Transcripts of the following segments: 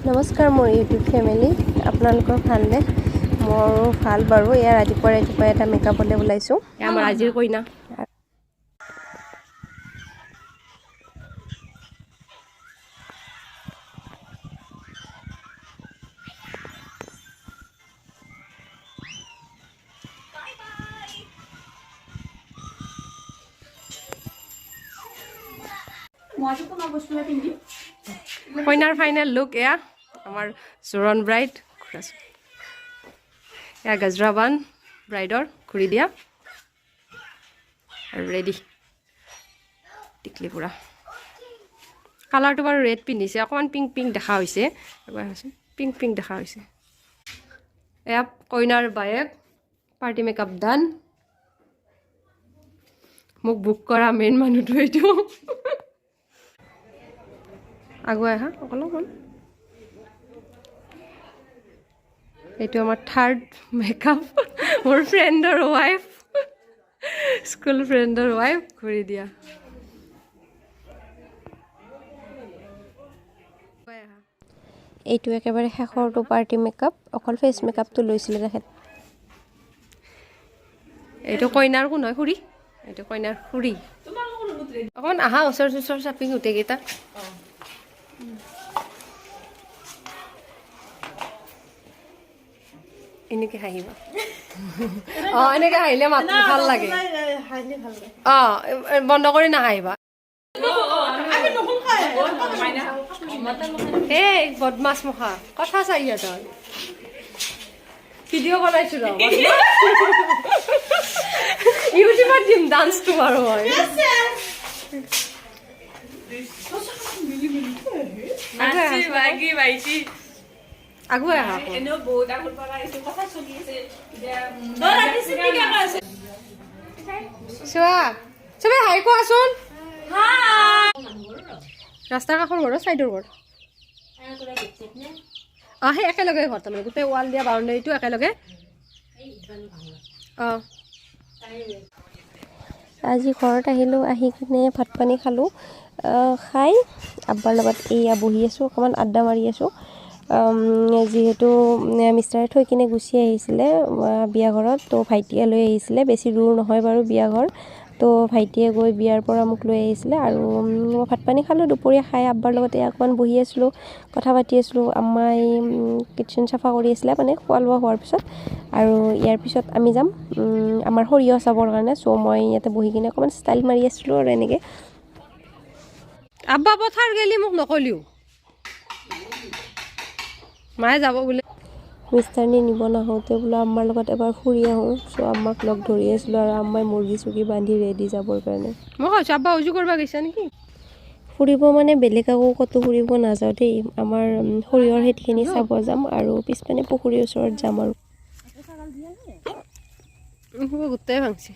নমস্কাৰ মোৰ YouTube family, আপোনালোকৰ ভালনে? মোৰো ভাল বাৰু। ইয়াৰ ৰাতিপুৱা এটা মেকআপলৈ ওলাইছোঁ। আমাৰ আজিৰ কইনা কইনাৰ ফাইনেল লুক এয়া আমাৰ জোৰণ ব্ৰাইড। এয়া গজৰাবান ব্ৰাইডৰ ঘূৰি দিয়া আৰু ৰেডি টিকলি পুৰা। কালাৰটো বাৰু ৰেড পিন্ধিছে, অকণমান পিংক পিংক দেখা হৈছে, পিংক পিংক দেখা হৈছে। এয়া কইনাৰ বায়েক, পাৰ্টি মেকআপ ডান। মোক বুক কৰা মেইন মানুহটো এইটো। আগুৱাই আহা অকলমান। এইটো আমাৰ থাৰ্ড মেকআপ, মোৰ ফ্ৰেণ্ডৰ ৱাইফ, স্কুল ফ্ৰেণ্ডৰ ৱাইফ। ঘূৰি দিয়া। এইটো একেবাৰে শেষৰটো পাৰ্টি মেকআপ, অকল ফেচ মেকআপটো লৈছিলে তেখেত। এইটো কইনাৰ কোন হয়? খুৰী। এইটো কইনাৰ খুৰী। অকণমান আহা ওচৰ চাপিং গোটেইকেইটা। এনেকৈ হাঁহিবা। এনেকৈ হাঁহিলে মাতটো ভাল লাগে। বন্ধ কৰি নাহাঁহিবা। এই বদমাছ মুখা, কথা চাই তই। ভিডিঅ' বনাইছো ৰ, ইউটিউবত দিম ডান্সটো আৰু মই। আগুৱাই আহা। চোৱা চবে হাই কোৱাচোন। ৰাস্তাৰ কাষৰ ঘৰ, চাইডৰ ঘৰ। সেই একেলগে ঘৰ, তাৰমানে গোটেই ৱাল দিয়া বাউণ্ডেৰীটো একেলগে। আজি ঘৰত আহিলোঁ, আহি কিনে ভাত পানী খালোঁ। খাই আব্বাৰ লগত এয়া বহি আছোঁ, অকণমান আড্ডা মাৰি আছোঁ। যিহেতু মিষ্টাৰে থৈ কিনে গুচি আহিছিলে বিয়া ঘৰত, তো ভাইটিয়ে লৈ আহিছিলে। বেছি দূৰ নহয় বাৰু বিয়া ঘৰ, তো ভাইটিয়ে গৈ বিয়াৰ পৰা মোক লৈ আহিছিলে। আৰু ভাত পানী খালোঁ। দুপৰীয়া খাই আব্বাৰ লগতে অকণমান বহি আছিলোঁ, কথা পাতি আছিলোঁ। আম্মাই কিটচেন চাফা কৰি আছিলে, মানে খোৱা লোৱা হোৱাৰ পিছত। আৰু ইয়াৰ পিছত আমি যাম আমাৰ সৰিয়হ চাবৰ কাৰণে। চ' মই ইয়াতে বহি কিনে অকণমান ষ্টাইল মাৰি আছিলোঁ আৰু এনেকৈ। আব্বা পথাৰ গেলি মোক নকলিও, মায়ে যাব বোলে। মিষ্টাৰনি নিব নাহোঁতে বোলো আম্মাৰ লগত এবাৰ ফুৰি আহোঁ। চ' আম্মাক লগ ধৰি আছিলোঁ আৰু আম্মাই মুৰ্গী চুৰ্গী বান্ধি ৰেডি যাবৰ কাৰণে। মই কৈছোঁ আব্বা উজু কৰিব গৈছা নেকি? ফুৰিব মানে বেলেগ একো ক'তো ফুৰিব নাযাওঁ দেই, আমাৰ সৰিয়হৰ খেতিখিনি চাব যাম আৰু পিছপানে পুখুৰীৰ ওচৰত যাম আৰু। গোটেই ভাংছি।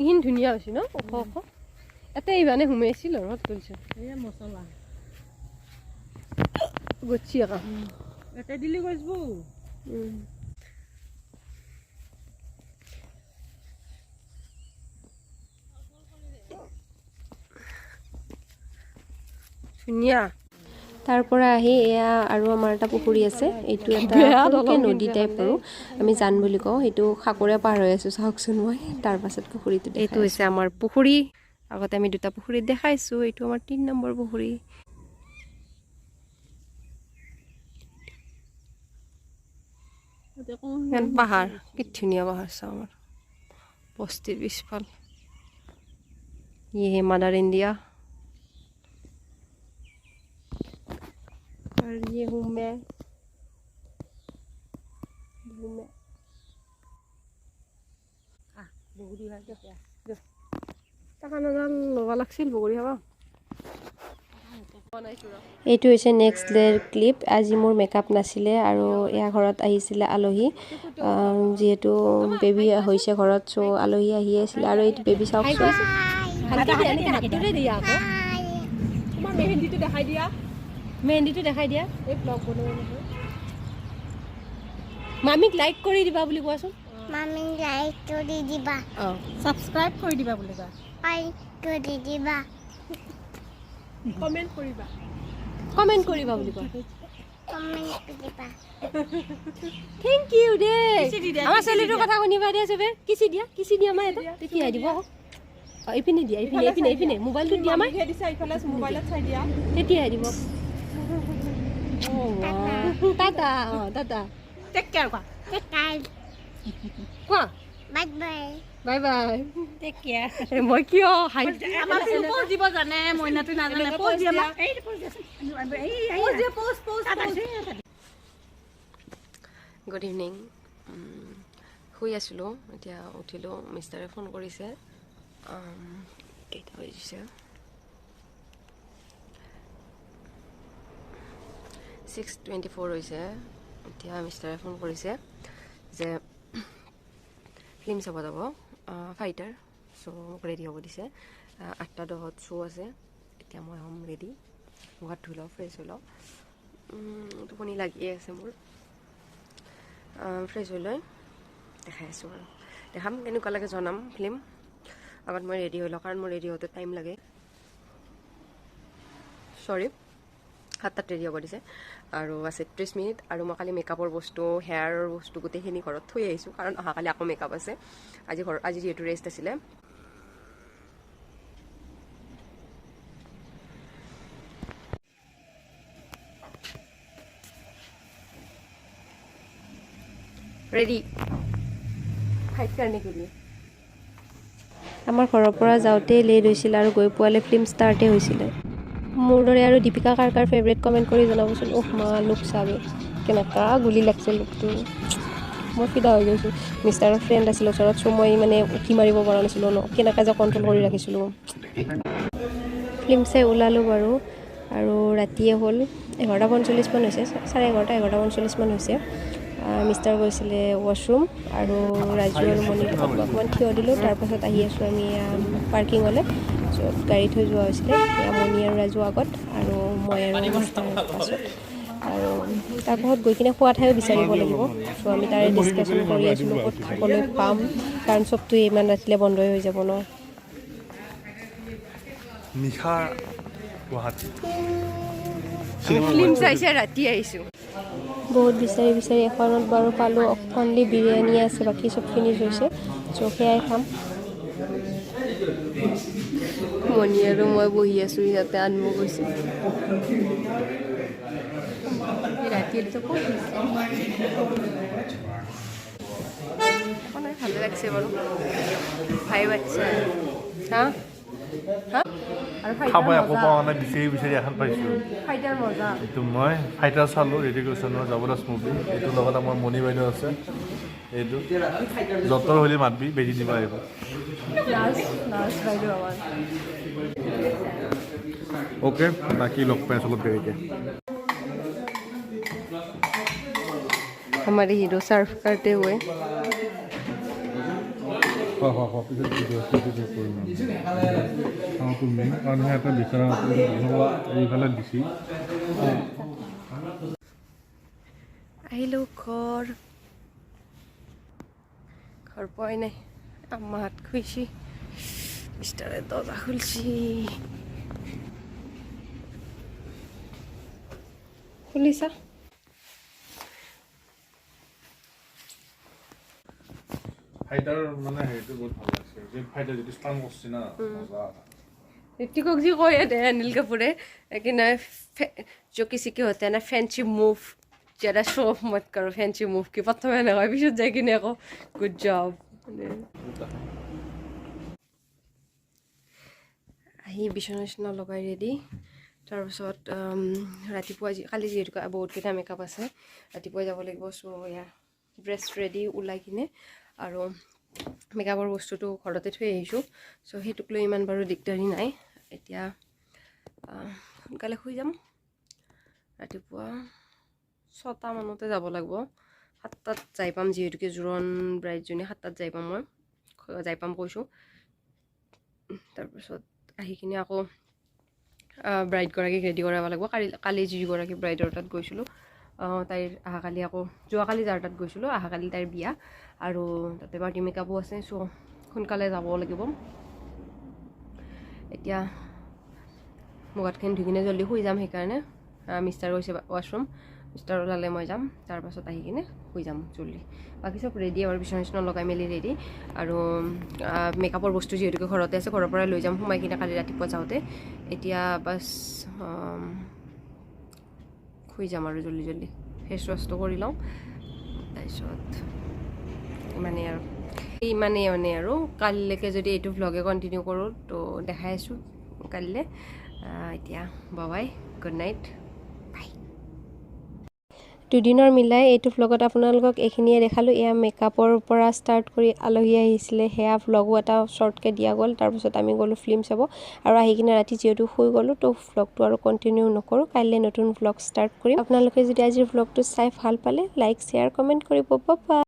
ইমান ধুনীয়া হৈছে ন, ওখ ওখ। এতে ইমানে সোমাইছিল আৰু তুলিছে মছলা গছি একা এতে দিলি গৈছবো। ধুনীয়া। তাৰ পৰা আহি এয়া আৰু আমাৰ এটা পুখুৰী আছে। এইটো এটা নদী টাইপ আৰু আমি জান বুলি কওঁ। সেইটো সাঁকোৰে পাৰ হৈ আছোঁ, চাওকচোন মই। তাৰ পাছত পুখুৰীটো এইটো হৈছে আমাৰ পুখুৰী। আগতে আমি দুটা পুখুৰীত দেখাইছোঁ, এইটো আমাৰ 3 নম্বৰ পুখুৰী। পাহাৰ, কি ধুনীয়া পাহাৰ চাওঁ আমাৰ বস্তিৰ পিছফাল। ইয়ে মাদাৰ ইণ্ডিয়া। और ये हूँ मैं, বগৰী টাকা নাজান ল'ব লাগিছিল বগৰী খাব। এইটো হৈছে নেক্সট ডেৰ ক্লিপ। আজি মোৰ মেকআপ নাছিলে আৰু এয়া ঘৰত আহিছিলে আলহী। যিহেতু বেবী হৈছে ঘৰত, চ' আলহী আহি আছিলে। আৰু এইটো বেবী চাওকচোন। তোমাৰ মেহেন্দিটো দেখাই দিয়া। মেহেন্দিটো দেখাই দিয়া এই ব্লগ বনাব নহয় মামিক লাইক কৰি দিবা বুলি কোৱাচোন মামি লাইক কৰি দিবা অঁ ছাবস্ক্ৰাইব কৰি দিবা বুলি কোৱা লাইক কৰি দিবা কমেণ্ট কৰিবা বুলি কোৱা কমেণ্ট কৰিবা থেংক ইউ দে আমাৰ ছোৱালীটোৰ কথা শুনিবা দে চবে কিচি দিয়া আমাৰ এটা তেতিয়া দিব আকৌ এইপিনে দিয়া এইপিনে মোবাইলটো দিয়া আমাৰ তেতিয়াই দিব টাটা অঁ টাটা টেক কেয়াৰ কোৱা কোৱা bye bye bye bye take care মই কিয় হাই আমাৰ পোজ দিব জানে মইনাটো নাজানে পোজ দিয়া এই পোজ গুড ইভিনিং শুই আছিলোঁ এতিয়া উঠিলোঁ মিষ্টাৰে ফোন কৰিছে কেইটা বাজিছে 6:24 হৈছে এতিয়া মিষ্টাৰে ফোন কৰিছে যে ফিল্ম চাব যাব ফাইটাৰ চ' মোক ৰেডি হ'ব দিছে 8:10 শ্ব' আছে এতিয়া মই হ'ম ৰেডি মুখত ধুই লওঁ ফ্ৰেছ হৈ লওঁ টোপনি লাগিয়ে আছে মোৰ ফ্ৰেছ হৈ লৈ দেখাই আছোঁ আৰু দেখাম কেনেকুৱা লাগে জনাম ফিল্ম আগত মই ৰেডি হৈ লওঁ কাৰণ মোৰ ৰেডি হওঁতে টাইম লাগে চৰি 7টাত ৰেডি হ'ব দিছে আৰু আছে 30 মিনিট আৰু মই কালি মেকআপৰ বস্তু হেয়াৰৰ বস্তু গোটেইখিনি ঘৰত থৈ আহিছোঁ কাৰণ অহাকালি আকৌ মেকআপ আছে আজি যিহেতু ৰেষ্ট আছিলে ৰেডি ফাইট কাৰণে কৰি আমাৰ ঘৰৰ পৰা যাওঁতেই লেট হৈছিল আৰু গৈ পোৱালে ফিল্ম ষ্টাৰ্টেই হৈছিলে মোৰ দৰে আৰু দীপিকা কাৰ ফেভৰেট কমেণ্ট কৰি জনাবচোন মা লুক চাবে কেনেকুৱা গুলি লাগছে লুকটো মই ফিদা হৈ গৈছোঁ মিষ্টাৰৰ ফ্ৰেণ্ড আছিল ওচৰত চ' মই মানে উঠি মাৰিব পৰা নাছিলোঁ ন কেনেকৈ যে কণ্ট্ৰল কৰি ৰাখিছিলোঁ ফিল্ম চাই ওলালোঁ বাৰু আৰু ৰাতিয়ে হ'ল 11:45 মান হৈছে 11:30 মান হৈছে মিষ্টাৰ গৈছিলে ৱাছৰুম আৰু ৰাজু আৰু মণিৰ লগত অকণমান থিয় দিলোঁ তাৰপাছত আহি আছোঁ আমি পাৰ্কিঙলৈ য'ত গাড়ী থৈ যোৱা হৈছিলে মণি আৰু ৰাজু আগত আৰু মই আৰু মিষ্টাৰ পাছত আৰু তাৰপাছত গৈ কিনে খোৱা ঠাইও বিচাৰিব লাগিব চ' আমি তাৰে ডিছকাশ্যন কৰি আছিলোঁ ক'ত খাবলৈ পাম কাৰণ চবটো ইমান ৰাতিলৈ বন্ধই হৈ যাব ন নিশা গুৱাহাটী ফিল্ম চাইছে ৰাতি আহিছোঁ বহুত বিচাৰি এখনত বাৰু পালোঁ অনলি বিৰিয়ানী আছে বাকী চব ফিনিছ হৈছে চ' সেয়াই খাম মণি আৰু মই বহি আছোঁ ইয়াতে আনব গৈছে ভালে লাগছে বাৰু ভাই বাচ্চা হা খাব একো পোৱা নাই বিচাৰি এখন পাইছোঁ ফাইটাৰ মজা এইটো মই ফাইটাৰ চালোঁ ৰেডিকেশ্যনৰ জবৰদস্ত মুভি এইটোৰ লগত আমাৰ মণি বাইদেউ আছে এইটো যতৰ হ'লে মাতবি বেজি দিব আহিব অ'কে বাকী লগ পাই আছোঁ অলপ দেৰিকৈ हमारे हीरो सर्फ करते हुए আহিলোঁ ঘৰ পোৱাই নাই আম্মাহাত খুইছি মিষ্টাৰে দৰজা খুলছি খুলিছা ফাইটাৰ মানে হেৰিটো বহুত ভাল লাগিছে যে ফাইটাৰ যিটো ষ্টান কৰিছে না ऋतिकों जी को ये अनिल कपूर है लेकिन जो किसी के होते हैं ना फैंसी मूव ज़्यादा शो ऑफ मत करो फैंसी मूव की पता मैं ना भी शुद्ध जाएगी ने को गुड जॉब আহি বিছনা চিছনা লগাই ৰেডি তাৰপিছত ৰাতিপুৱা কালি যিহেতু বহুতকেইটা মেকআপ আছে ৰাতিপুৱাই যাব লাগিব চ' এয়া ড্ৰেছ ৰেডি ওলাই কিনে আৰু মেকআপৰ বস্তুটো ঘৰতে থৈ আহিছোঁ চ' সেইটোক লৈ ইমান বাৰু দিগদাৰী নাই এতিয়া সোনকালে শুই যাম ৰাতিপুৱা 6টা মানতে যাব লাগিব 7টাত যাই পাম যিহেতুকে জোৰণ ব্ৰাইডজনী 7টাত যাই পাম মই যাই পাম কৈছোঁ তাৰপিছত আহি কিনে আকৌ ব্ৰাইডগৰাকীক ৰেডি কৰাব লাগিব। কালি যিগৰাকী ব্ৰাইডৰ তাত গৈছিলোঁ, তাইৰ অহাকালি আকৌ যোৱাকালি যাৰ তাত গৈছিলোঁ অহাকালি তাইৰ বিয়া, আৰু তাতে পাৰ্টি মেকআপো আছে। চ' সোনকালে যাব লাগিব। এতিয়া মুখ হাতখিনি ধুই কিনে জল্দি শুই যাম। সেইকাৰণে মিষ্টাৰ গৈছে ৱাছৰুম, মিষ্টাৰ ওলালে মই যাম, তাৰপাছত আহি কিনে শুই যাম জল্দি। বাকী চব ৰেডি, আৰু বিচনা লগাই মেলি ৰেডি। আৰু মেকআপৰ বস্তু যিহেতুকে ঘৰতে আছে, ঘৰৰ পৰাই লৈ যাম সোমাই কিনে কালি ৰাতিপুৱা যাওঁতে। এতিয়া বাছ শুই যাম আৰু জল্দি ফেচ ৱাছটো কৰি লওঁ। তাৰপিছত ইমানেই আৰু কালিলৈকে যদি এইটো ভ্লগে কণ্টিনিউ কৰোঁ তো দেখাই আছোঁ কালিলৈ। এতিয়া বাই, গুড নাইট, বাই। দুদিনৰ মিলাই এইটো ভ্লগত আপোনালোকক এইখিনিয়ে দেখালোঁ। এয়া মেকআপৰ পৰা ষ্টাৰ্ট কৰি আলহী আহিছিলে, সেয়া ভ্লগো এটা শ্বৰ্টকৈ দিয়া গ'ল। তাৰপিছত আমি গ'লোঁ ফিল্ম চাব, আৰু আহি কিনে ৰাতি যিহেতু শুই গ'লোঁ তো ভ্লগটো আৰু কণ্টিনিউ নকৰোঁ। কাইলৈ নতুন ভ্লগ ষ্টাৰ্ট কৰিম। আপোনালোকে যদি আজিৰ ভ্লগটো চাই ভাল পালে লাইক, শ্বেয়াৰ, কমেণ্ট কৰিব। বাই।